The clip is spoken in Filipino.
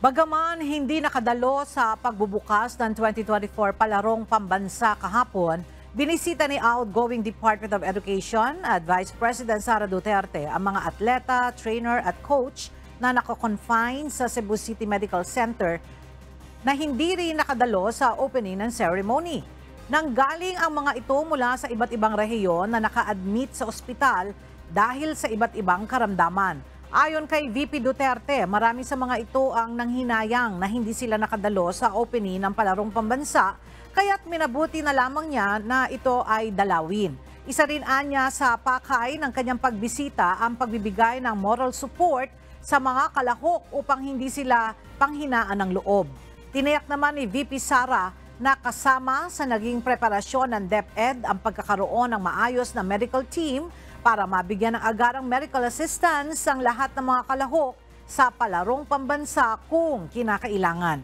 Bagaman hindi nakadalo sa pagbubukas ng 2024 palarong pambansa kahapon, binisita ni outgoing Department of Education at Vice President Sara Duterte ang mga atleta, trainer at coach na nakakonfine sa Cebu City Medical Center na hindi rin nakadalo sa opening ng ceremony. Nanggaling ang mga ito mula sa iba't ibang rehiyon na naka-admit sa ospital dahil sa iba't ibang karamdaman. Ayon kay VP Duterte, marami sa mga ito ang nanghinayang na hindi sila nakadalo sa opening ng palarong pambansa, kaya't minabuti na lamang niya na ito ay dalawin. Isa rin anya sa pakay ng kanyang pagbisita ang pagbibigay ng moral support sa mga kalahok upang hindi sila panghinaan ng loob. Tiniyak naman ni VP Sara na kasama sa naging preparasyon ng DepEd ang pagkakaroon ng maayos na medical team para mabigyan ng agarang medical assistance ang lahat ng mga kalahok sa palarong pambansa kung kinakailangan.